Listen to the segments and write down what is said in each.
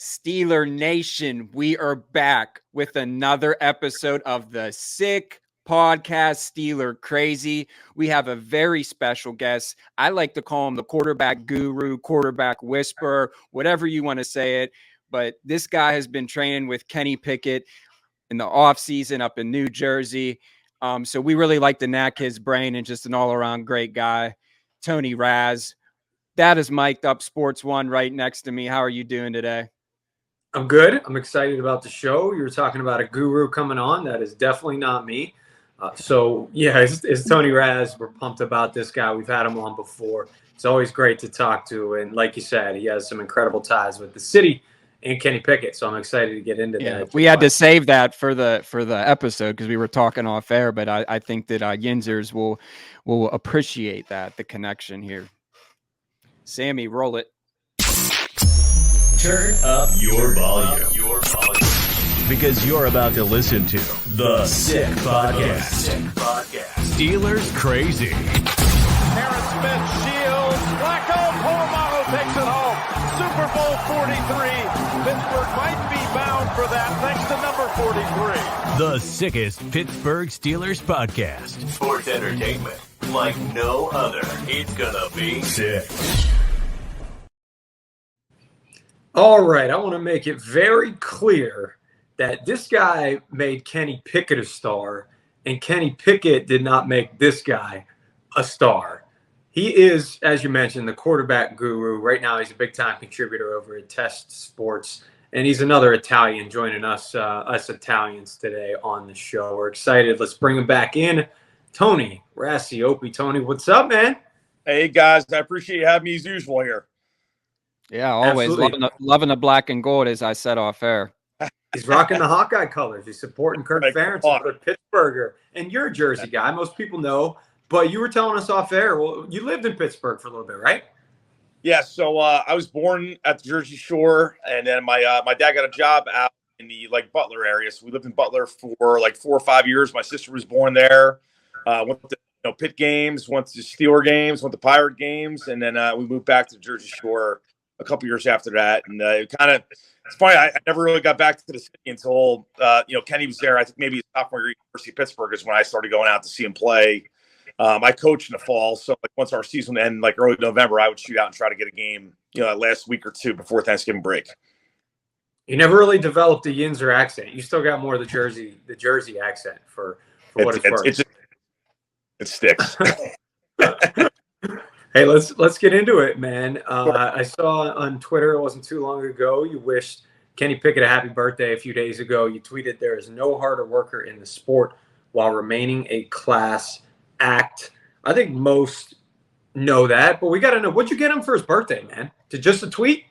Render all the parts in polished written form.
Steeler Nation, we are back with another episode of the Sick Podcast, Steeler Crazy. We have a very special guest. I like to call him the quarterback guru, quarterback whisperer, whatever you want to say it. But this guy has been training with Kenny Pickett in the offseason up in New Jersey. So we really like to knack his brain, and just an all-around great guy, Tony Raz. That is mic'd up Sports One right next to me. How are you doing today? I'm good. I'm excited about the show. You were talking about a guru coming on. That is definitely not me. It's Tony Raz. We're pumped about this guy. We've had him on before. It's always great to talk to. And like you said, he has some incredible ties with the city and Kenny Pickett. So I'm excited to get into that. We had to save that for the episode because we were talking off air. But I think that Yinzers will appreciate that, the connection here. Sammy, roll it. Turn up your volume. Because you're about to listen to the Sick Podcast. Steelers Crazy. Harris Smith shields. Flacco, Polamalu takes it home. Super Bowl 43. Pittsburgh might be bound for that thanks to number 43. The sickest Pittsburgh Steelers podcast. Sports entertainment like no other. It's gonna be sick. All right, I want to make it very clear that this guy made Kenny Pickett a star, and Kenny Pickett did not make this guy a star. He is, as you mentioned, the quarterback guru. Right now, he's a big-time contributor over at Test Sports, and he's another Italian joining us Italians today on the show. We're excited. Let's bring him back in. Tony Racioppi. Tony, what's up, man? Hey, guys. I appreciate you having me as usual here. Yeah, always loving the black and gold, as I said off air. He's rocking the Hawkeye colors. He's supporting Kirk Ferentz, another Pittsburgher. And you're a Jersey guy. Most people know, but you were telling us off air. Well, you lived in Pittsburgh for a little bit, right? Yeah, so I was born at the Jersey Shore, and then my dad got a job out in the Butler area. So we lived in Butler for 4 or 5 years. My sister was born there. Went to Pitt games, went to Steeler games, went to Pirate games, and then we moved back to the Jersey Shore a couple years after that. And it's funny, I never really got back to the city until, Kenny was there. I think maybe his sophomore year at University of Pittsburgh is when I started going out to see him play. I coached in the fall. So once our season ended, early November, I would shoot out and try to get a game, that last week or two before Thanksgiving break. You never really developed a Yinzer accent. You still got more of the Jersey accent for what it's worth. It sticks. Hey, let's get into it, man. I saw on Twitter, it wasn't too long ago, you wished Kenny Pickett a happy birthday a few days ago. You tweeted, "There is no harder worker in the sport while remaining a class act." I think most know that, but we got to know, what'd you get him for his birthday, man? Just a tweet?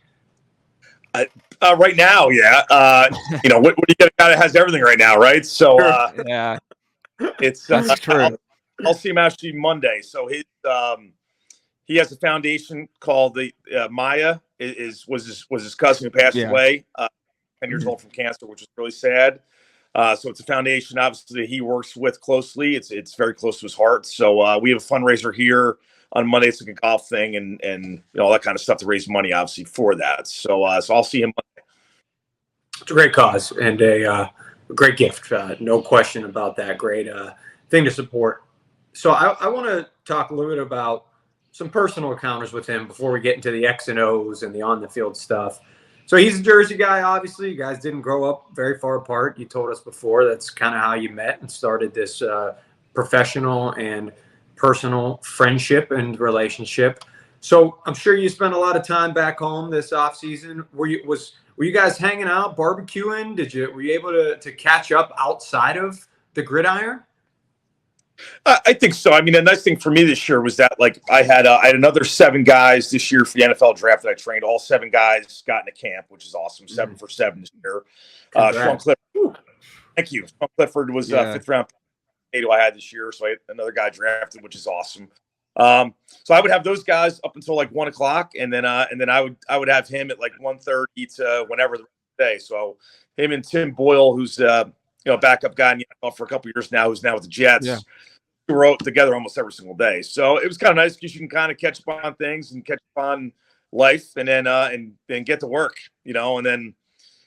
Right now, yeah. What do you get a guy that has everything right now, right? So, yeah, that's true. I'll see him actually Monday. So he has a foundation called the Maya. Was his cousin who passed away 10 years old from cancer, which is really sad. So it's a foundation, obviously, that he works with closely. It's very close to his heart. So we have a fundraiser here on Monday. It's like a golf thing and all that kind of stuff to raise money, obviously, for that. So I'll see him Monday. It's a great cause and a great gift. No question about that. Great thing to support. So I want to talk a little bit about some personal encounters with him before we get into the X and O's and the on-the-field stuff. So he's a Jersey guy, obviously. You guys didn't grow up very far apart. You told us before that's kind of how you met and started this professional and personal friendship and relationship. So I'm sure you spent a lot of time back home this offseason. Were you guys hanging out, barbecuing? Were you able to catch up outside of the gridiron? I think so. I mean, the nice thing for me this year was that, I had another 7 guys this year for the NFL draft that I trained. All 7 guys got into camp, which is awesome. 7 for 7 this year. Sean Clifford. Thank you. Sean Clifford was 5th round who I had this year, so I had another guy drafted, which is awesome. So I would have those guys up until 1 o'clock, and then I would have him at 1:30 to whenever the rest of the day. So him and Tim Boyle, who's backup guy in the NFL for a couple of years now, who's now with the Jets. Yeah. We were together almost every single day. So it was kind of nice because you can kind of catch up on things and catch up on life and then get to work, and then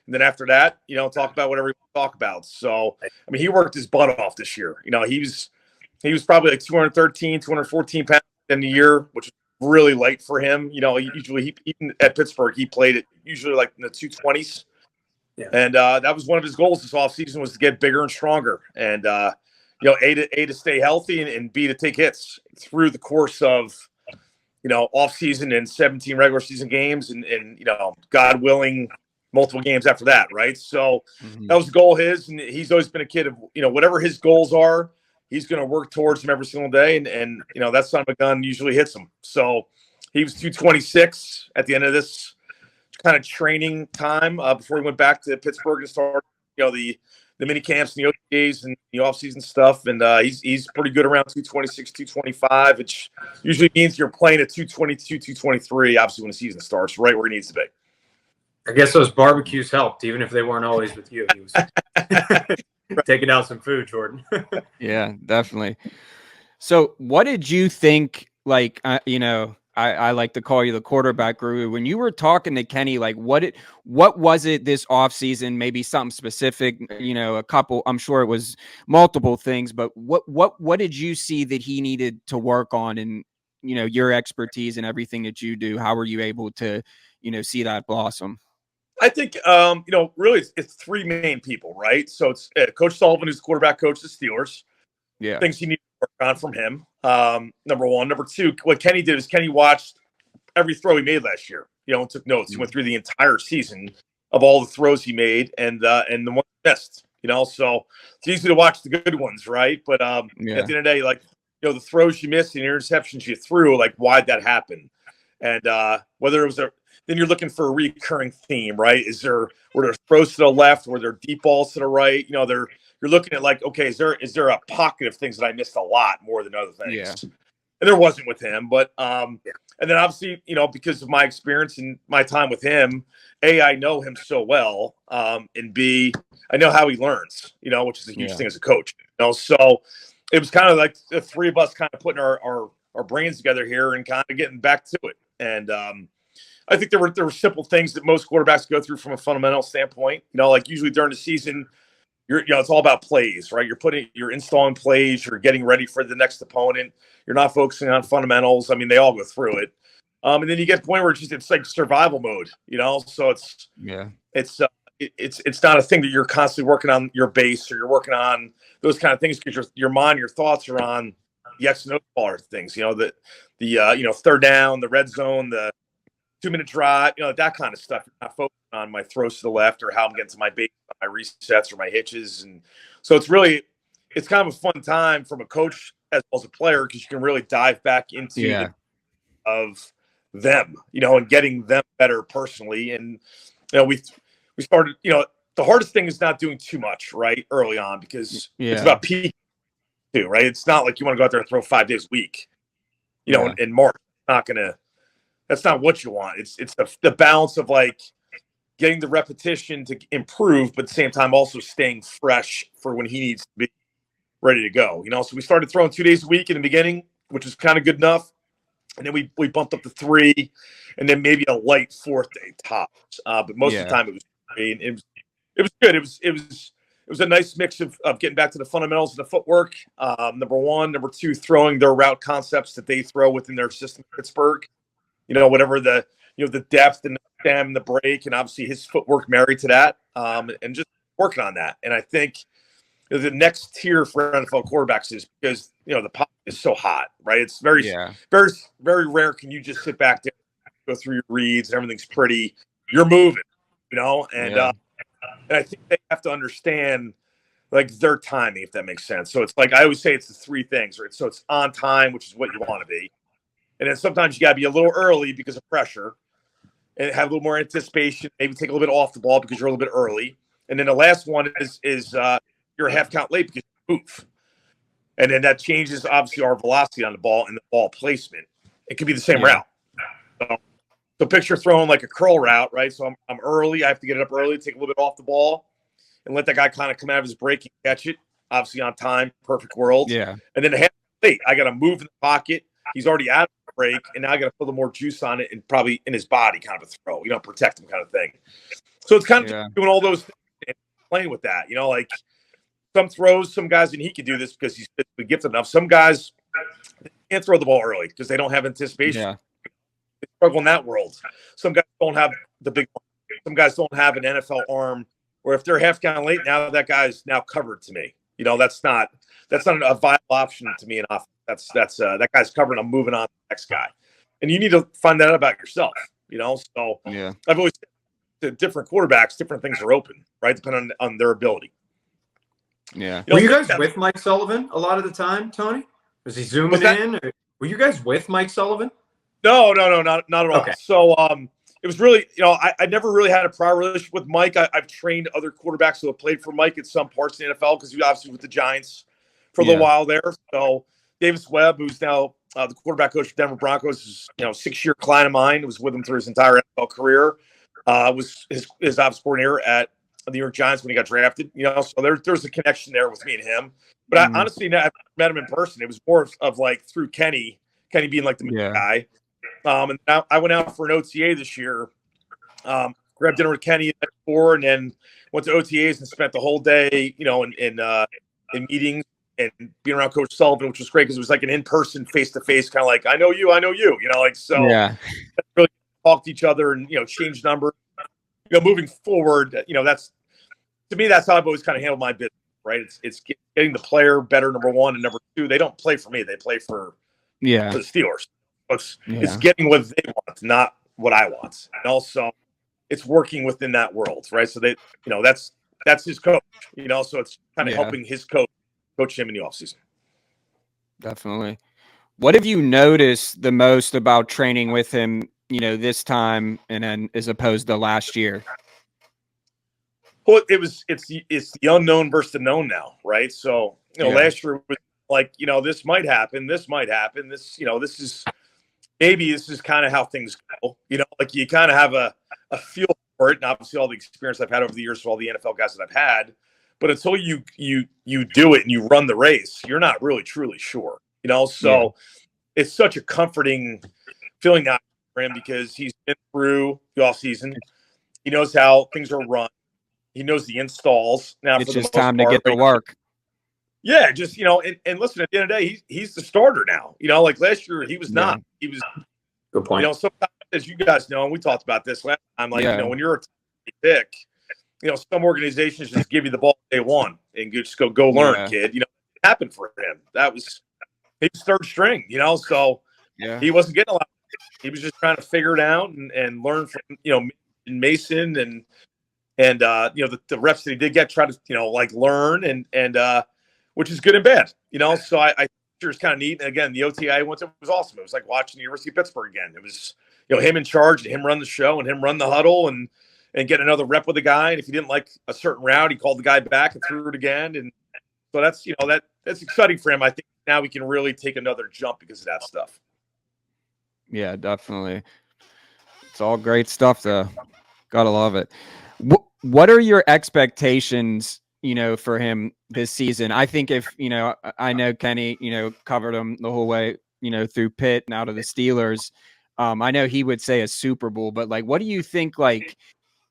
And then after that, talk about whatever you talk about. So, I mean, he worked his butt off this year. He was probably like 213, 214 pounds in the year, which is really light for him. Usually even at Pittsburgh, he played it usually like in the 220s. Yeah. And that was one of his goals this offseason, was to get bigger and stronger. And, A, to stay healthy, and B, to take hits through the course of, offseason and 17 regular season games and God willing, multiple games after that, right? So that was the goal of his, and he's always been a kid of, whatever his goals are, he's going to work towards them every single day, and that son of a gun usually hits him. So he was 226 at the end of this kind of training time before he went back to Pittsburgh to start, the mini camps and the OTAs and the offseason stuff, and he's pretty good around 226, 225, which usually means you're playing at 222, 223, obviously when the season starts, right where he needs to be. I guess those barbecues helped, even if they weren't always with you. He was taking out some food, Jordan. Yeah, definitely. So what did you think, like, I like to call you the quarterback guru. When you were talking to Kenny, like what was it this offseason? Maybe something specific, a couple, I'm sure it was multiple things, but what did you see that he needed to work on, and, your expertise and everything that you do? How were you able to, see that blossom? I think, really it's three main people, right? So it's Coach Sullivan, who's the quarterback coach of the Steelers. Yeah. Things he needs to work on from him. Number one. Number two, what Kenny did is Kenny watched every throw he made last year, and took notes. He went through the entire season of all the throws he made and the ones he missed, so it's easy to watch the good ones, right? But at the end of the day, like, the throws you missed and the interceptions you threw, like, why'd that happen? And whether it was then you're looking for a recurring theme, right? Were there throws to the left? Were there deep balls to the right? You're looking at, like, okay, is there a pocket of things that I missed a lot more than other things? Yeah. And there wasn't with him, but and then obviously, because of my experience and my time with him, A, I know him so well, and B, I know how he learns, which is a huge thing as a coach. So it was kind of like the three of us kind of putting our brains together here and kind of getting back to it. And I think there were simple things that most quarterbacks go through from a fundamental standpoint. Like usually during the season, it's all about plays, right? You're installing plays, you're getting ready for the next opponent. You're not focusing on fundamentals. I mean, they all go through it. And then you get to the point where it's like survival mode, so it's not a thing that you're constantly working on your base, or you're working on those kind of things, because your mind, your thoughts are on the X and O ball things, the third down, the red zone, the 2-minute drive, that kind of stuff. You're not focusing on my throws to the left, or how I'm getting to my base, my resets, or my hitches. And so it's kind of a fun time from a coach as well as a player, because you can really dive back into of them, and getting them better personally. And, we started, the hardest thing is not doing too much, right, early on, because it's about peak too, right? It's not like you want to go out there and throw 5 days a week, in March. That's not what you want. It's the balance of, like, getting the repetition to improve, but at the same time also staying fresh for when he needs to be ready to go. So we started throwing 2 days a week in the beginning, which was kind of good enough. And then we bumped up to 3, and then maybe a light 4th day tops. But most of the time it was 3, and it was good. It was a nice mix of getting back to the fundamentals of the footwork. Number one, number two, throwing their route concepts that they throw within their system in Pittsburgh. Whatever the depth and the stem and the break, and obviously his footwork married to that, and just working on that. And I think the next tier for NFL quarterbacks is because, the pocket is so hot, right? It's very, very, very rare. Can you just sit back there, go through your reads, and everything's pretty? You're moving, and I think they have to understand, like, their timing, if that makes sense. So it's like, I always say it's the three things, right? So it's on time, which is what you want to be. And then sometimes you got to be a little early because of pressure, and have a little more anticipation, maybe take a little bit off the ball because you're a little bit early. And then the last one is you're a half count late because you move. And then that changes, obviously, our velocity on the ball and the ball placement. It could be the same route. So picture throwing like a curl route, right? So I'm early. I have to get it up early, take a little bit off the ball, and let that guy kind of come out of his break and catch it, obviously on time, perfect world. Yeah. And then the half late, I got to move in the pocket. He's already out of the break, and now I got to put a little more juice on it and probably in his body kind of a throw, protect him kind of thing. So it's kind of just doing all those things and playing with that. Like some throws, some guys, and he can do this because he's physically gifted enough. Some guys can't throw the ball early because they don't have anticipation. Yeah. They struggle in that world. Some guys don't have the big one. Some guys don't have an NFL arm where if they're half count late, now that guy's now covered to me. That's not a viable option to me in offense. That's that guy's covered. I'm moving on to the next guy. And you need to find that out about yourself, So I've always said to different quarterbacks, different things are open, right? Depending on their ability. Yeah. Were you guys with Mike Sullivan a lot of the time, Tony? Was he zooming in? Or were you guys with Mike Sullivan? No, not at all. Okay. So it was really, I never really had a prior relationship with Mike. I've trained other quarterbacks who have played for Mike at some parts in the NFL because he obviously with the Giants for a little while there. So Davis Webb, who's now the quarterback coach for Denver Broncos, is 6-year client of mine. Was with him through his entire NFL career. Was his ops coordinator at the New York Giants when he got drafted. So there's a connection there with me and him. But I honestly never met him in person. It was more of like through Kenny being like the main guy. And now I went out for an OTA this year. Grabbed dinner with Kenny before, and then went to OTAs and spent the whole day, in meetings and being around Coach Sullivan, which was great because it was like an in-person, face-to-face kind of like I know you, really talk to each other and change numbers. Moving forward, that's to me that's how I've always kind of handled my business. Right? It's getting the player better. Number one, and number two, they don't play for me; they play for the Steelers. It's getting what they want, not what I want. And also, it's working within that world, right? So that's his coach, so it's kind of helping his coach him in the offseason. Definitely. What have you noticed the most about training with him, this time and then as opposed to last year? Well, it's the unknown versus the known now, right? So, last year was like, this might happen. This, this is kind of how things go. Like you kind of have a feel for it, and obviously all the experience I've had over the years with all the NFL guys that I've had. But until you do it and you run the race, you're not really truly sure. So it's such a comforting feeling now for him because he's been through the offseason. He knows how things are run. He knows the installs. Now it's just time to get to work. Yeah, just and listen, at the end of the day, he's the starter now. Like last year, he was not. He was good point. Sometimes, as you guys know, and we talked about this last time, like when you're a pick, some organizations just give you the ball day one and you just go learn, kid. It happened for him. He was third string. So he wasn't getting a lot. He was just trying to figure it out and learn from Mason and the reps that he did get, try to learn and which is good and bad, So I sure it's kind of neat. And again, the OTA I went to was awesome. It was like watching the University of Pittsburgh again. It was him in charge, and him run the show, and him run the huddle, and get another rep with a guy. And if he didn't like a certain route, he called the guy back and threw it again. And so that's that's exciting for him. I think now we can really take another jump because of that stuff. Yeah, definitely. It's all great stuff, though. Gotta love it. What are your expectations, for him this season? I think if, I know Kenny, covered him the whole way, through Pitt and out of the Steelers. I know he would say a Super Bowl, but what do you think,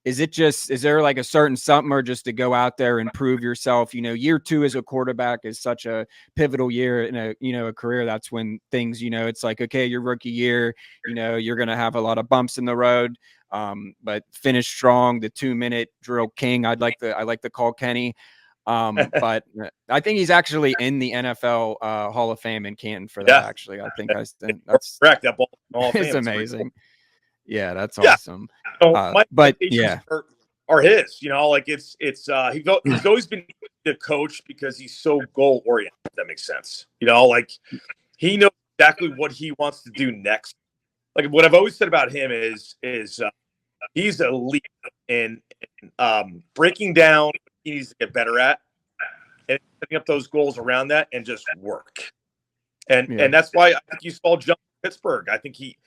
is there like a certain something or just to go out there and prove yourself? Year two as a quarterback is such a pivotal year in a career. That's when things, it's like, okay, your rookie year, you're going to have a lot of bumps in the road. But finish strong, the 2-minute drill king. I like to call Kenny. But I think he's actually in the NFL Hall of Fame in Canton for that. Actually, I think that's correct. That ball it's amazing. Yeah, that's awesome. But are his. He's always been the coach because he's so goal oriented. If that makes sense. He knows exactly what he wants to do next. Like what I've always said about him is he's a leader in breaking down what he needs to get better at and setting up those goals around that and just work. And that's why I think you saw jump in Pittsburgh. I think he,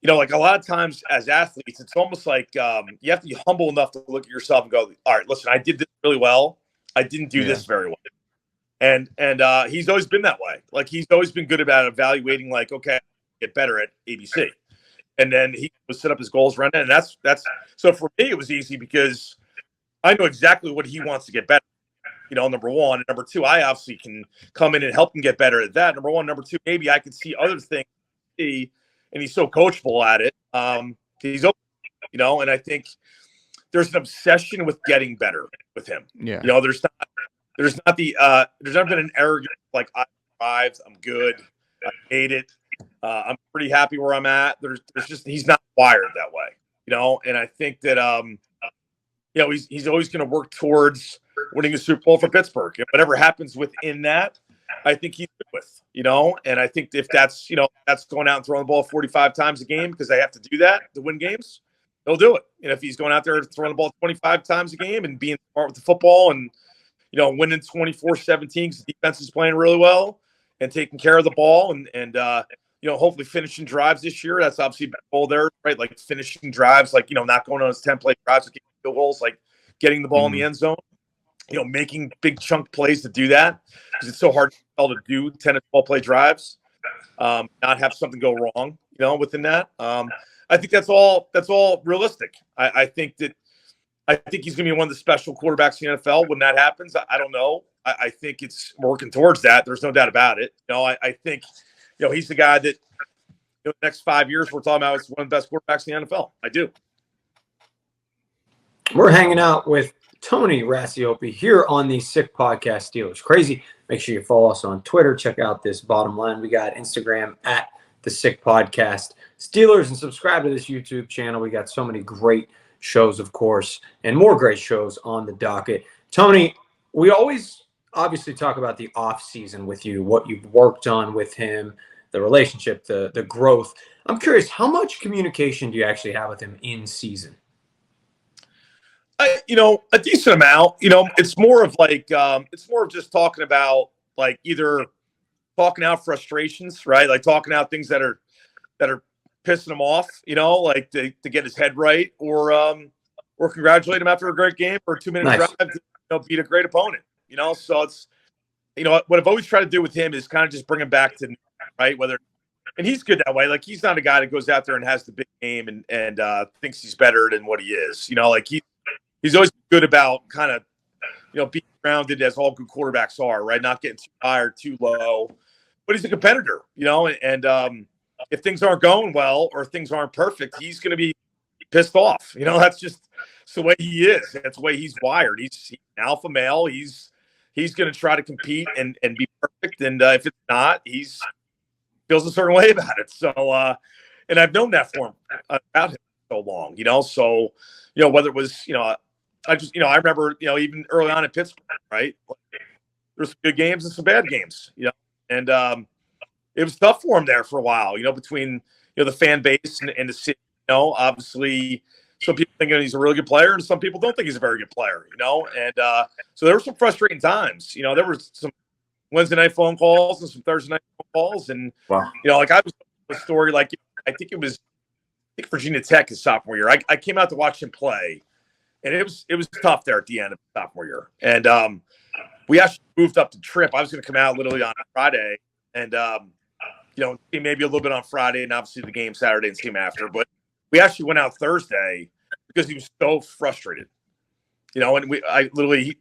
a lot of times as athletes, it's almost like you have to be humble enough to look at yourself and go, all right, listen, I did this really well. I didn't do this very well. And he's always been that way. He's always been good about evaluating okay, get better at ABC. and then he would set up his goals right now. And that's so for me, it was easy because I know exactly what he wants to get better. Number one. And number two, I obviously can come in and help him get better at that. Number one. Number two, maybe I can see other things. And he's so coachable at it. He's open, and I think there's an obsession with getting better with him. Yeah. There's never been an arrogance like I arrived, I'm good, I made it. I'm pretty happy where I'm at. There's just he's not wired that way, and I think that he's always going to work towards winning a Super Bowl for Pittsburgh. And whatever happens within that, I think he's good with, and I think if that's, that's going out and throwing the ball 45 times a game because they have to do that to win games, he'll do it. And if he's going out there throwing the ball 25 times a game and being smart with the football and, winning 24-17 because the defense is playing really well and taking care of the ball and hopefully finishing drives this year. That's obviously a goal there, right? Like finishing drives, like, not going on his 10-play drives with field goals, like getting the ball in the end zone. Making big chunk plays to do that because it's so hard to do 10 to 12 play drives, not have something go wrong, within that. I think that's all realistic. I think he's going to be one of the special quarterbacks in the NFL when that happens. I don't know. I think it's working towards that. There's no doubt about it. I think, he's the guy that the next 5 years we're talking about is one of the best quarterbacks in the NFL. I do. We're hanging out with Tony Racioppi here on the Sick Podcast Steelers Crazy. Make sure you follow us on Twitter. Check out this bottom line. We got Instagram at the Sick Podcast Steelers, and subscribe to this YouTube channel. We got so many great shows, of course, and more great shows on the docket. Tony, we always obviously talk about the off season with you, what you've worked on with him, the relationship, the growth. I'm curious, how much communication do you actually have with him in season? A decent amount. It's more of just talking about like either talking out frustrations, right? Like talking out things that are pissing him off, like to get his head right, or congratulate him after a great game or a 2-minute drive to beat a great opponent. So it's what I've always tried to do with him is kind of just bring him back to right, and he's good that way. Like he's not a guy that goes out there and has the big game and thinks he's better than what he is. Like he's always good about kind of, being grounded as all good quarterbacks are, right? Not getting too high or too low, but he's a competitor, and if things aren't going well or things aren't perfect, he's going to be pissed off. That's just the way he is. That's the way he's wired. He's an alpha male. He's going to try to compete and be perfect. And if it's not, he's feels a certain way about it. So, and I've known that for him about him so long, so, whether it was, I remember, even early on in Pittsburgh, right? There's some good games and some bad games, and it was tough for him there for a while, between, the fan base and the city, obviously some people think he's a really good player and some people don't think he's a very good player, and so there were some frustrating times, there were some Wednesday night phone calls and some Thursday night phone calls. And, wow. Like I was a story, like, I think Virginia Tech his sophomore year. I came out to watch him play. And it was tough there at the end of sophomore year. And we actually moved up the trip. I was going to come out literally on Friday and, maybe a little bit on Friday and obviously the game Saturday and team after. But we actually went out Thursday because he was so frustrated. And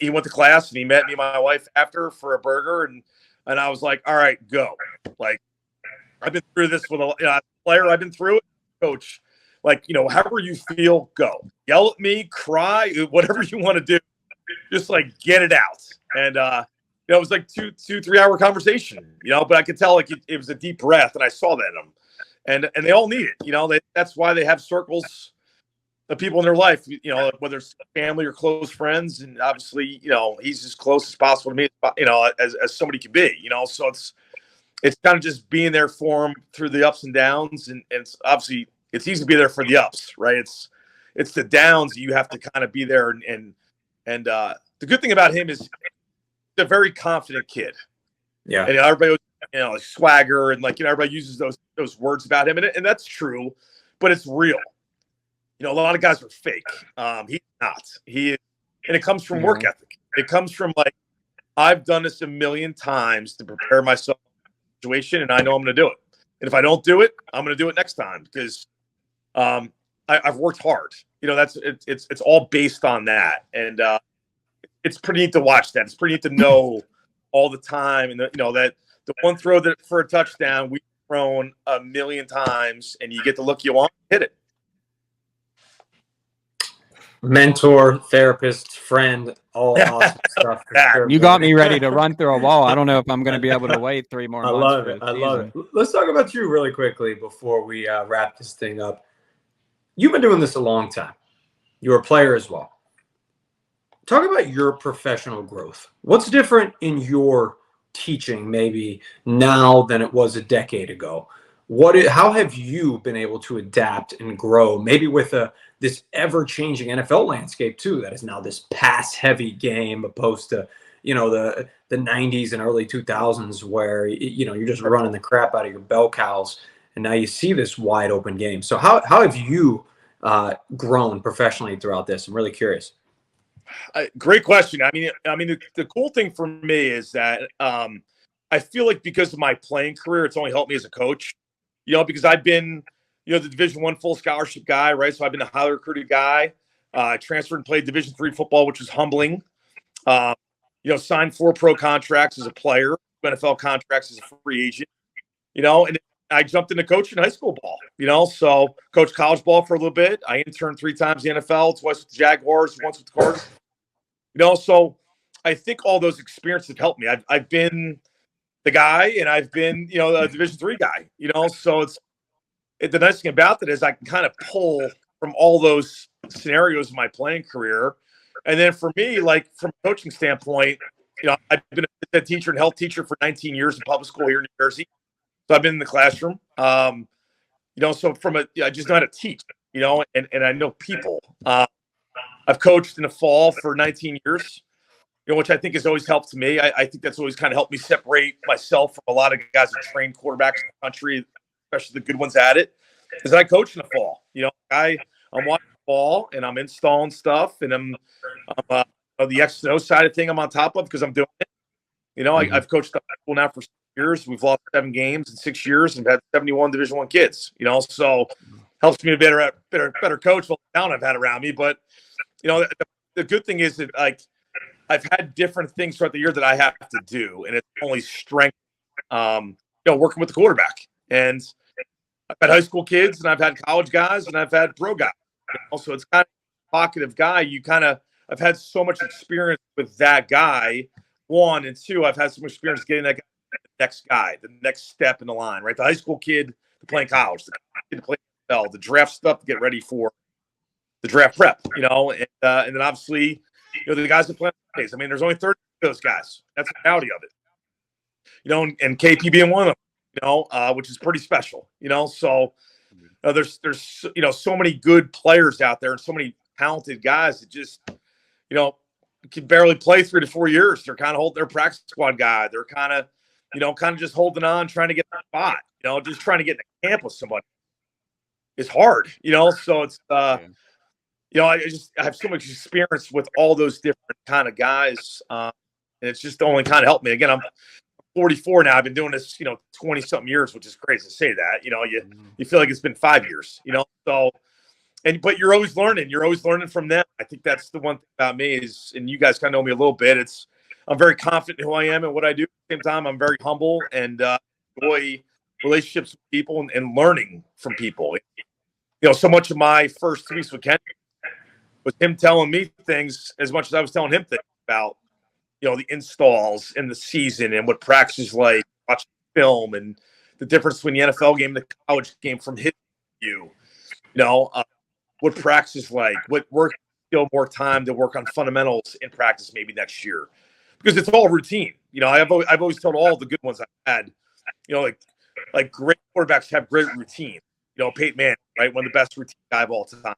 he went to class and he met me and my wife after for a burger. And I was like, all right, go. Like, I've been through this with a player. I've been through it, coach. Like, however you feel, go. Yell at me, cry, whatever you want to do. Just, like, get it out. And, it was like 2-3 hour conversation, but I could tell, like, it was a deep breath, and I saw that in them. And they all need it. That's why they have circles of people in their life, whether it's family or close friends. And obviously, he's as close as possible to me, as somebody can be, So it's kind of just being there for him through the ups and downs. And it's obviously – it's easy to be there for the ups, right? It's the downs you have to kind of be there. And the good thing about him is he's a very confident kid. Yeah. And everybody, like swagger and like, everybody uses those words about him. And that's true, but it's real. A lot of guys are fake. He's not. He is, and it comes from work ethic. It comes from like, I've done this a million times to prepare myself for the situation and I know I'm going to do it. And if I don't do it, I'm going to do it next time because I've worked hard. It's all based on that, and it's pretty neat to watch that. It's pretty neat to know all the time, and that the one throw that for a touchdown we've thrown a million times, and you get the look you want, hit it. Mentor, therapist, friend, all awesome stuff. For sure, you got me ready to run through a wall. I don't know if I'm going to be able to wait 3 more I months. love it. I love it. Let's talk about you really quickly before we wrap this thing up. You've been doing this a long time. You're a player as well. Talk about your professional growth. What's different in your teaching maybe now than it was a decade ago? How have you been able to adapt and grow, maybe with this ever-changing NFL landscape too, that is now this pass-heavy game opposed to the 90s and early 2000s where you're just running the crap out of your bell cows, and now you see this wide open game. So how have you grown professionally throughout this? I'm really curious. Great question. I mean, the cool thing for me is that I feel like because of my playing career, it's only helped me as a coach. Because I've been, the Division I full scholarship guy, right? So I've been a highly recruited guy. I transferred and played Division III football, which was humbling. Signed 4 pro contracts as a player, NFL contracts as a free agent. And I jumped into coaching high school ball. So coached college ball for a little bit. I interned 3 times in the NFL, twice with the Jaguars, once with the Cardinals. So I think all those experiences have helped me. I've been the guy, and I've been, a Division III guy, so the nice thing about that is I can kind of pull from all those scenarios in my playing career. And then for me, like from a coaching standpoint, I've been a teacher and health teacher for 19 years in public school here in New Jersey. So I've been in the classroom, so I just know how to teach, and I know people. I've coached in the fall for 19 years. Which I think has always helped me. I think that's always kind of helped me separate myself from a lot of guys that train quarterbacks in the country, especially the good ones at it, is that I coach in the fall. I'm watching the fall and I'm installing stuff, and I'm the X and O side of thing I'm on top of because I'm doing it. I've coached the high school now for 6 years. We've lost 7 games in 6 years and had 71 Division I kids. So helps me to be a better coach all the talent I've had around me. But the good thing is that I've had different things throughout the year that I have to do, and it's only strength, working with the quarterback. And I've had high school kids, and I've had college guys, and I've had pro guys. Also, it's kind of a talkative guy. I've had so much experience with that guy, 1, and 2, I've had so much experience getting that guy, the next guy, the next step in the line, right? The high school kid to play in college, the kid to play NFL, the draft stuff to get ready for the draft prep, and then obviously, the guys that play on Sundays. I mean, there's only 30 of those guys. That's the reality of it. And KP being one of them, which is pretty special, So there's so many good players out there and so many talented guys that just, can barely play 3 to 4 years. They're kind of holding their practice squad guy. They're kind of just holding on, trying to get the spot, just trying to get in the camp with somebody. It's hard, so it's, I have so much experience with all those different kind of guys, and it's just only kind of helped me. Again, I'm 44 now. I've been doing this, 20 something years, which is crazy to say that. You feel like it's been 5 years. So, but you're always learning. You're always learning from them. I think that's the one thing about me is, and you guys kind of know me a little bit. I'm very confident in who I am and what I do. At the same time, I'm very humble and enjoy relationships with people and learning from people. So much of my first 2 weeks with Ken was him telling me things as much as I was telling him things about, the installs in the season and what practice is like, watching film and the difference between the NFL game and the college game from his view. What practice is like, what work, more time to work on fundamentals in practice maybe next year, because it's all routine. I've always told all the good ones I've had, like great quarterbacks have great routine. Peyton Manning, right, one of the best routine guy of all time.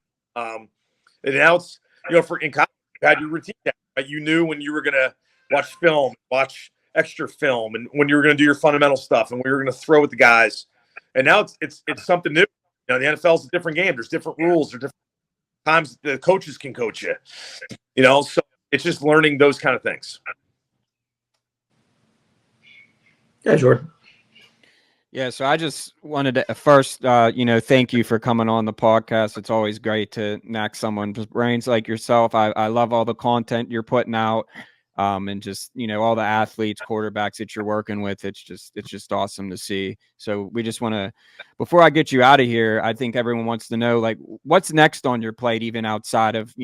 And now it's, for in college, you had your routine down, right? You knew when you were going to watch film, watch extra film, and when you were going to do your fundamental stuff, and we were going to throw with the guys. And now it's something new. The NFL is a different game. There's different rules. There's different times the coaches can coach you. So it's just learning those kind of things. Yeah, Jordan. Yeah, so I just wanted to first, thank you for coming on the podcast. It's always great to knock someone's brains like yourself. I love all the content you're putting out, and just all the athletes, quarterbacks that you're working with. It's just awesome to see. So we just want to, before I get you out of here, I think everyone wants to know like what's next on your plate, even outside of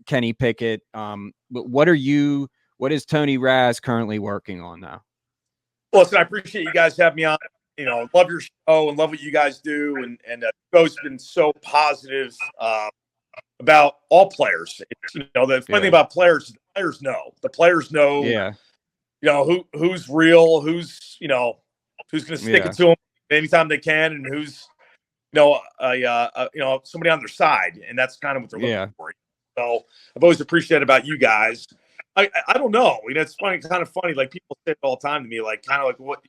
Kenny Pickett. What is Tony Raz currently working on now? Well, listen, I appreciate you guys having me on. Love your show and love what you guys do. And the show's been so positive about all players. The funny thing about players is the players know. The players know, who's real, who's going to stick it to them anytime they can, and who's, somebody on their side. And that's kind of what they're looking for. So I've always appreciated about you guys. I don't know. It's funny, kind of funny. Like people say it all the time to me, like kind of like what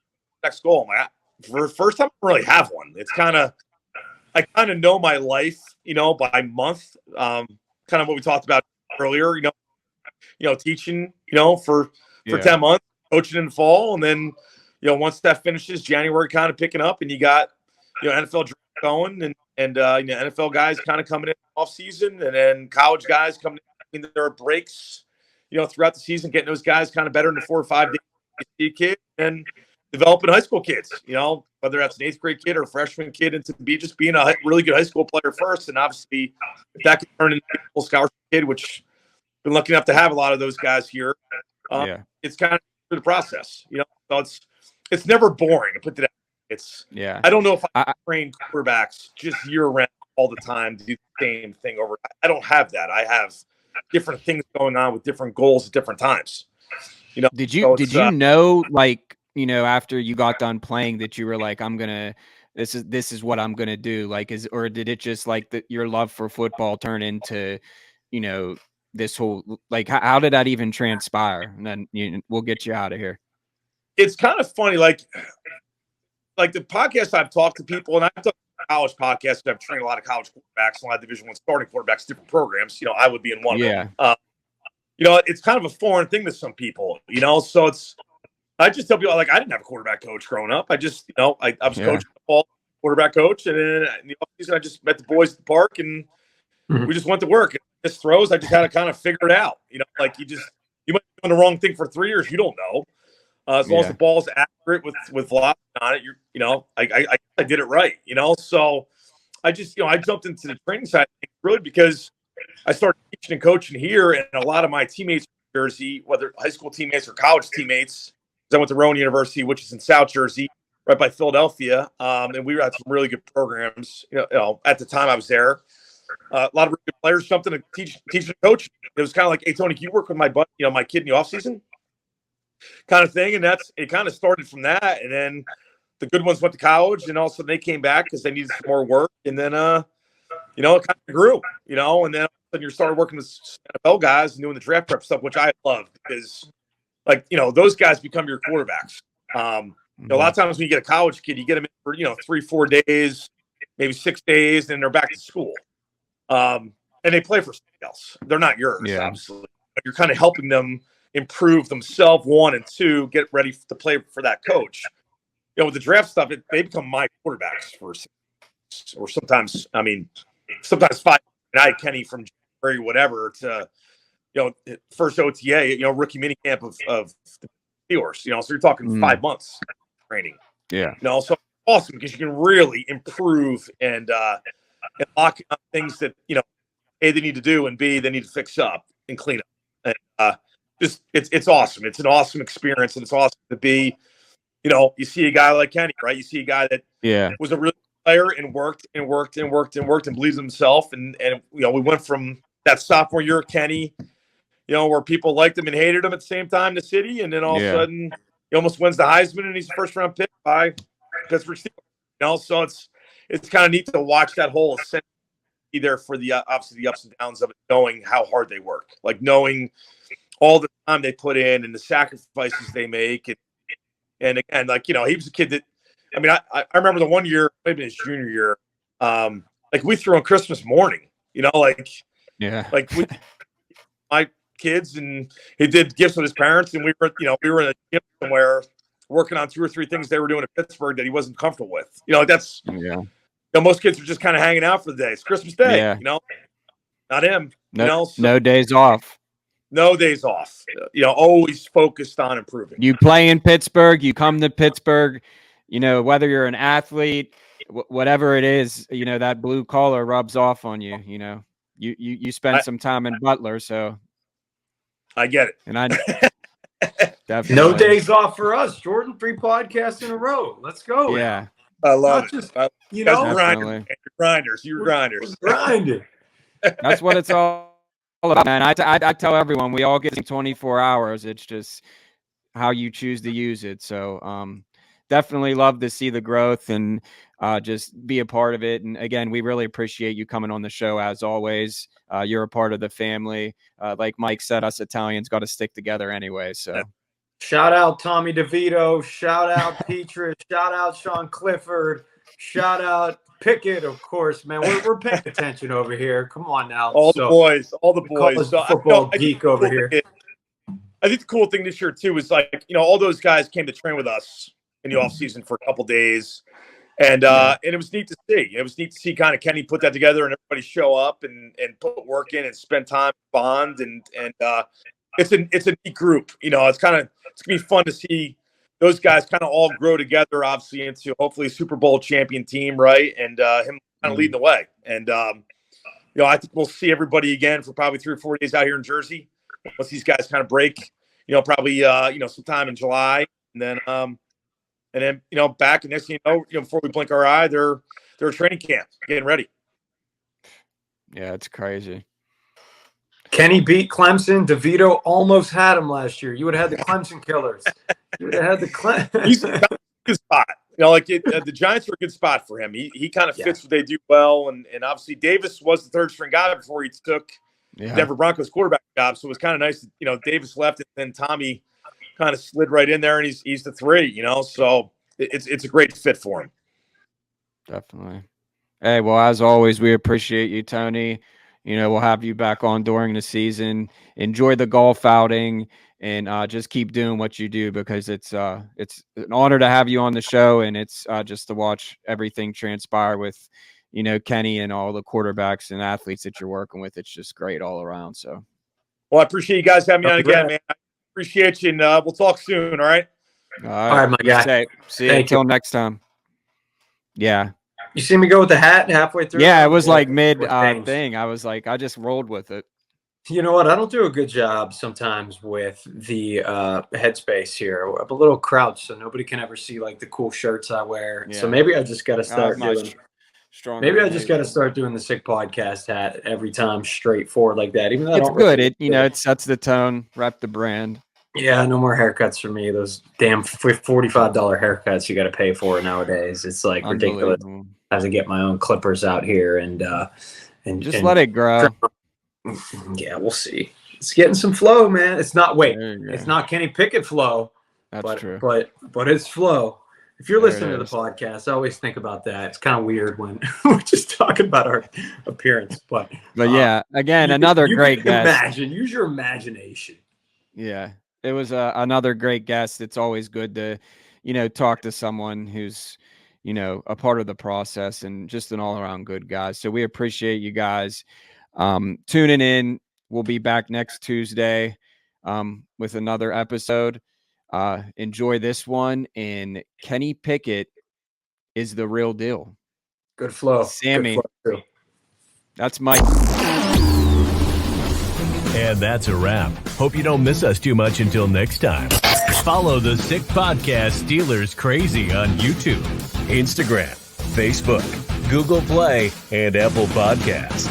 next goal? I'm like, for the first time, I don't really have one. It's I kind of know my life, by month. Kind of what we talked about earlier. Teaching, for 10 months, coaching in the fall, and then once that finishes, January kind of picking up, and you got NFL draft going, and NFL guys kind of coming in off season, and then college guys coming in. There are breaks. Throughout the season, getting those guys kind of better in the 4 or 5 days, kid, and developing high school kids, whether that's an 8th grade kid or a freshman kid, and to be just being a really good high school player first. And obviously, if that can turn into a full scholarship kid, which I've been lucky enough to have a lot of those guys here, it's kind of through the process, so it's never boring to put that. I don't know if I train quarterbacks just year round all the time to do the same thing over. I don't have that. I have different things going on with different goals at different times. Did you know, like, after you got done playing that you were like, this is what I'm going to do? Like, or did it just like your love for football turn into, this whole, like, how did that even transpire? And then we'll get you out of here. It's kind of funny. Like the podcast I've talked to people, and I've done college podcasts. I've trained a lot of college quarterbacks, a lot of Division I starting quarterbacks, different programs. I would be in one of them. It's kind of a foreign thing to some people, so I just tell people, like, I didn't have a quarterback coach growing up. I just, I was coaching football, quarterback coach. And then in the offseason, I just met the boys at the park, and we just went to work. And this throws, I just had to kind of figure it out. Like you might be doing the wrong thing for 3 years. You don't know. As long as the ball's accurate with velocity on it, I did it right, So I just, I jumped into the training side really because I started teaching and coaching here, and a lot of my teammates in Jersey, whether high school teammates or college teammates, because I went to Rowan University, which is in South Jersey, right by Philadelphia, and we had some really good programs. At the time I was there, a lot of really good players jumped in to teach and coach. It was kind of like, hey, Tony, can you work with my buddy, my kid in the offseason? Kind of thing. And it kind of started from that. And then the good ones went to college, and also they came back because they needed some more work. And then, it kind of grew, and then all of a sudden you started working with NFL guys and doing the draft prep stuff, which I love because, like, those guys become your quarterbacks. A lot of times when you get a college kid, you get them in for, 3-4 days, maybe 6 days, and they're back to school. And they play for somebody else. They're not yours, obviously. But you're kind of helping them improve themselves, 1, and 2, get ready to play for that coach. With the draft stuff, they become my quarterbacks or sometimes 5 night, Kenny from January, whatever, to first OTA, rookie minicamp of the Steelers. So you're talking 5 months training. So awesome because you can really improve and lock up things that A, they need to do, and B, they need to fix up and clean up. And it's awesome. It's an awesome experience, and it's awesome to be. You see a guy like Kenny, right? You see a guy that was a really good player and worked and believed in himself. And we went from that sophomore year of Kenny, where people liked him and hated him at the same time in the city, and then all of a sudden he almost wins the Heisman, and he's a first-round pick by Pittsburgh Steelers. So it's kind of neat to watch that whole ascent be there for the obviously the ups and downs of it, knowing how hard they work, like knowing all the time they put in and the sacrifices they make. And again, like, he was a kid that, I remember the one year, maybe his junior year, like we threw on Christmas morning, like my kids, and he did gifts with his parents, and we were in a gym somewhere working on 2 or 3 things they were doing in Pittsburgh that he wasn't comfortable with. That's yeah. Most kids are just kind of hanging out for the day. It's Christmas Day. Yeah. Not him. No, no days off. No days off. Always focused on improving. You play in Pittsburgh. You come to Pittsburgh. Whether you're an athlete, whatever it is, that blue collar rubs off on you. You spend some time in Butler, so I get it. And I definitely no days off for us, Jordan. 3 podcasts in a row. Let's go. Yeah, I love it. Grinders. You're grinders. Grinding. That's what it's all about, man. I tell everyone we all get 24 hours. It's just how you choose to use it. So definitely love to see the growth and just be a part of it. And again, we really appreciate you coming on the show as always. You're a part of the family. Like Mike said, us Italians got to stick together anyway. So shout out Tommy DeVito. Shout out Petrus. Shout out Sean Clifford. Shout out Pickett, of course, man. We're paying attention over here. Come on now. All the boys. So, football geek over here. I think the cool thing this year too is all those guys came to train with us in the off season for a couple days, and it was neat to see. It was neat to see kind of Kenny put that together and everybody show up and put work in and spend time, bond, and it's a neat group. It's gonna be fun to see those guys kind of all grow together, obviously, into hopefully a Super Bowl champion team, right? And him kind of leading the way. And I think we'll see everybody again for probably 3 or 4 days out here in Jersey once these guys kind of break. Probably sometime in July, and then back. And next thing you know, before we blink our eye, they're a training camp getting ready. Yeah, it's crazy. Kenny beat Clemson. DeVito almost had him last year. You would have had the Clemson killers. You would have had the Clemson. He's a good spot. The Giants are a good spot for him. He kind of fits what they do well. And obviously Davis was the 3rd string guy before he took Denver Broncos quarterback job. So it was kind of nice that, Davis left and then Tommy kind of slid right in there and he's the 3, so it's a great fit for him. Definitely. Hey, well, as always, we appreciate you, Tony. We'll have you back on during the season. Enjoy the golf outing and just keep doing what you do because it's an honor to have you on the show. And it's just to watch everything transpire with, Kenny and all the quarterbacks and athletes that you're working with. It's just great all around. So, well, I appreciate you guys having me on again, man. I appreciate you. And we'll talk soon. All right. All right, my guy. See you until next time. Yeah. You see me go with the hat halfway through? Yeah, it was like mid thing. I was like, I just rolled with it. You know what? I don't do a good job sometimes with the headspace here. I'm a little crouched, so nobody can ever see like the cool shirts I wear. Yeah. So maybe I just got to start doing. Maybe I just got to start doing the Sick Podcast hat every time, straightforward like that. Even though it's good. It sets the tone, rep the brand. Yeah, no more haircuts for me. Those damn $45 haircuts you got to pay for nowadays. It's like ridiculous. I have to get my own clippers out here and just let it grow. Yeah, we'll see. It's getting some flow, man. It's not it's not Kenny Pickett flow. That's true. But it's flow. If you're listening to the podcast, I always think about that. It's kind of weird when we're just talking about our appearance, but yeah, again, another great guest. Use your imagination. Yeah, it was another great guest. It's always good to, talk to someone who's, a part of the process and just an all-around good guy. So we appreciate you guys tuning in. We'll be back next Tuesday with another episode. Enjoy this one. And Kenny Pickett is the real deal. Good flow. Sammy. Good flow. That's Mike. And that's a wrap. Hope you don't miss us too much until next time. Follow the Sick Podcast Steelers Crazy on YouTube, Instagram, Facebook, Google Play, and Apple Podcasts.